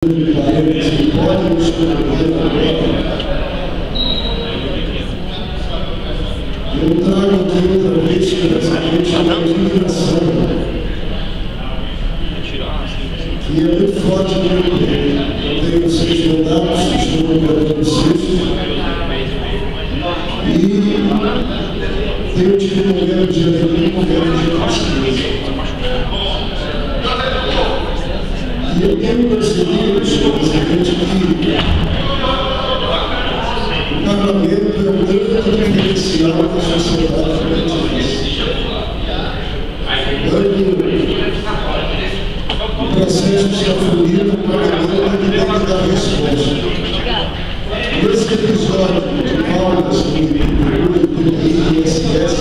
de parentes que podem nos promover agora. Eu trago aqui outra vez precisamente a indignação, que é muito forte no meu peito. Eu tenho 6 mandatos, estou no governo 6, e tenho tido um governo de alegria e um governo de tristeza. E eu tenho percebido, senhor presidente, que o parlamento é um grande diferencial da sociedade brasileira. Quando o processo se afluir, o parlamento tem que dar resposta. Nesse episódio de pautas que do INSS,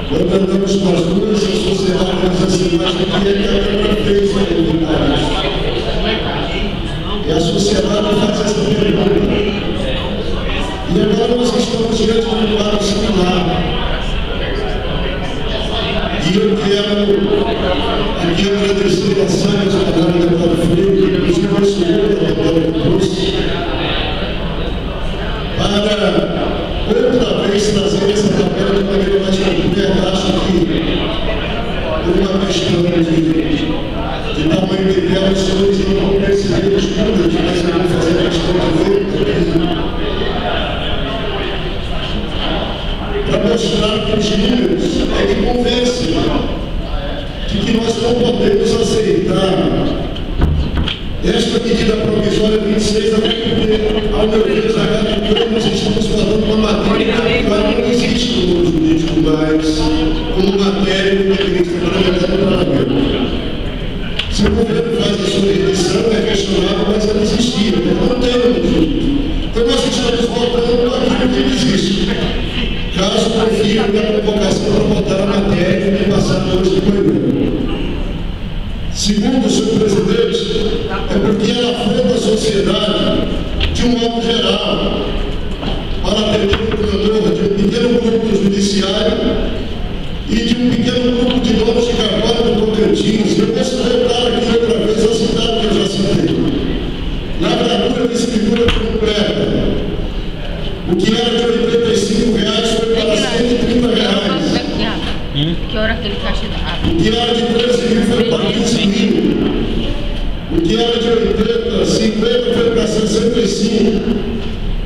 quando andamos com as ruas, a sociedade diz assim, mas o que é que a Câmara fez para evitar isso? E a sociedade faz essa pergunta. E agora nós estamos diante de um quadro similar. E eu quero aqui agradecer a Sânia de Canal Deputado Freire, que nos consultou a Deputado Cruz, para outra vez trazer essa tabela de maneira mais completa. Acho que por uma questão de tamanho de tela, os senhores não vão perceber os números, mas eu vou fazer a questão de ver para mostrar que os números é que convencem de que nós não podemos aceitar esta medida provisória 26, até porque, ao meu ver, nós estamos falando de uma matéria que não existe no mundo jurídico mais como matéria independente do parlamento. Se o governo faz a sua edição, é questionável, mas ela existia, não tem no mundo jurídico. Então nós estamos votando aquilo que não existe. Caso confie na convocação para votar a matéria que foi passada hoje de manhã. Segundo o senhor presidente, é porque ela afeta a sociedade de um modo geral, para atender o promotor de um pequeno grupo do judiciário e de um pequeno grupo de donos de cartório do Tocantins. Eu posso voltar aqui outra vez a cidade que eu já citei. Na gravura de escritura completa, o que era de R$85 foi para R$130. Que hora que ele está chegando? O que era de 13 mil foi para 15 mil. O que era de 80, 50 foi para 65.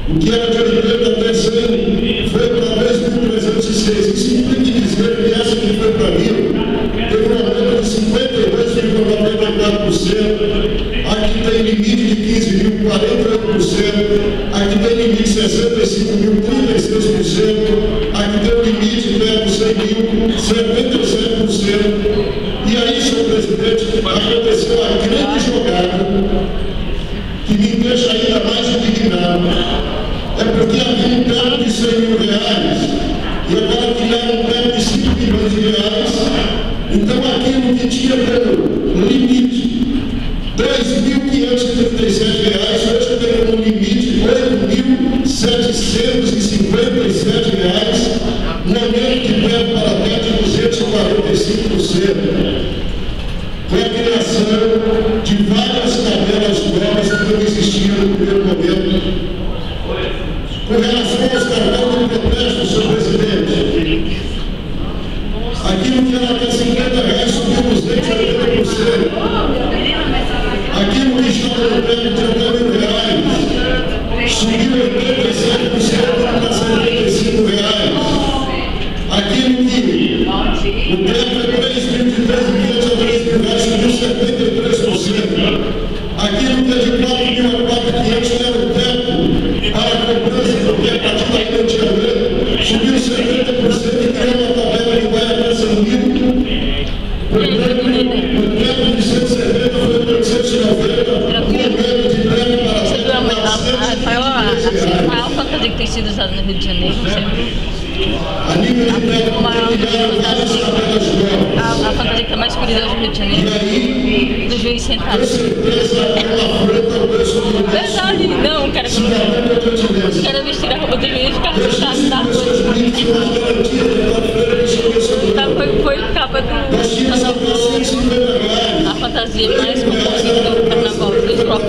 O que era de 80 até 100 foi para 2.306. Isso implica dizer que essa que foi para 1.000 teve um aumento de 52,94%. Aqui tem limite de 15 mil, 48%. Aqui tem limite de 65 mil, 36%. Aqui tem um limite de 100 mil, 77%. E aí, senhor presidente, aconteceu a grande jogada que me deixa ainda mais indignado. É porque havia um teto de 100 mil reais e agora criaram um teto de 5 milhões de reais. Então, aquilo que tinha como limite R$10.537, hoje tem como limite R$8.757, no aumento de teto para teto de 245%. Com a criação de várias tabelas novas que não existiam no primeiro momento. Com relação aos cartões de protesto, senhor presidente, aquilo que era até R$50 subiu nos 20 a 80%. Aquilo que estava no teto de até R$1.000 subiu 87% para R$75. Aquilo que o teto é R$3.500 a R$3.000 subiu 73%. Aquilo que é de 4.000 a 4.500 que era o teto para a cobrança, porque a partir daí não tinha lei, subiu 70% e criou uma tabela que vai até 100.000. O teto de 170 foi 890, o aumento de teto para a maior fantasia que tem sido usada no Rio de Janeiro, a nível de teto, a fantasia que é mais curiosa no Rio de Janeiro, do juiz sentado. Verdade, não, cara. Quero vestir a roupa do juiz e ficar sentado na rua. Foi capa do. A fantasia mais famosa do carnaval, dos próprios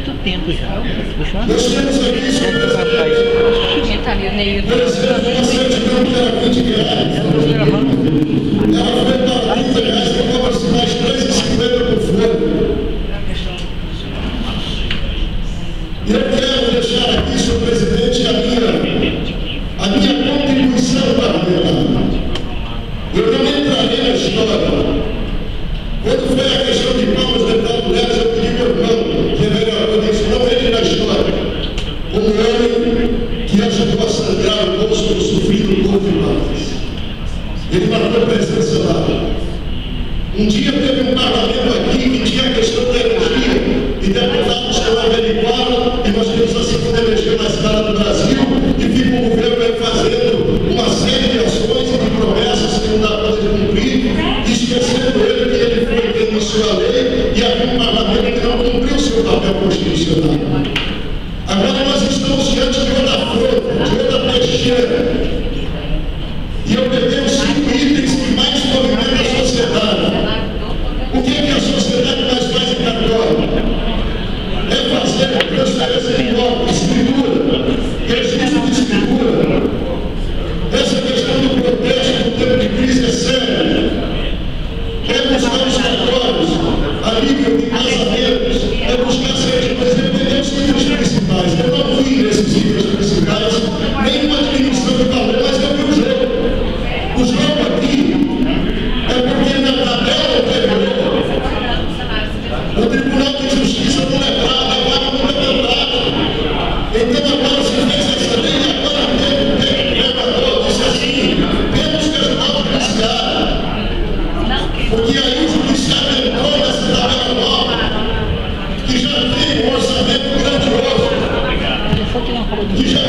muito tempo já. Puxa, Nós temos aqui sobre Quem tá ali, o Neil. por exemplo, uma certidão que era R$20. Ela foi para R$30 e cobra-se mais R$3,50 por folha. E eu quero deixar aqui, senhor presidente, a minha contribuição parlamentar. Eu não entrarei na história. Quando foi a questão de Palmas, deputado Neves, eu pedi meu irmão, que é vereador, disse: não entre na história. Como um homem que ajudou a sangrar o bolso do sofrido povo de Palmas. Ele marcou presença lá. Um dia teve um parlamento aqui que tinha a questão da energia e deputados que não averiguaram e nós temos a segunda energia mais cara do Brasil e fica o governo aí fazendo uma série de ações e de promessas que não dá conta de cumprir, esquecendo ele que ele foi quem iniciou a lei e havia um parlamento que não cumpriu o seu papel constitucional. Agora nós estamos diante de outra afronta, de outra peixeira. E eu peguei os 5 itens que mais movimentam a sociedade. O que é que a sociedade mais faz em cartório? É fazer transferência de imóvel, escritura, registro de escritura. Essa questão do protesto no tempo de crise é séria. É buscar os cartórios, alívio de casamentos, é buscar certidões, dependendo dos itens principais. Eu não vi nesses itens principais nenhuma diminuição de valor, mas eu vi o jogo. O jogo aqui é porque na tabela anterior o Tribunal de Justiça não levava no deputado. Então agora se fez essa lei e agora o governador disse assim: temos que ajudar o judiciário. Porque aí o judiciário entrou nessa tabela nova, que já tem um orçamento grandioso, que já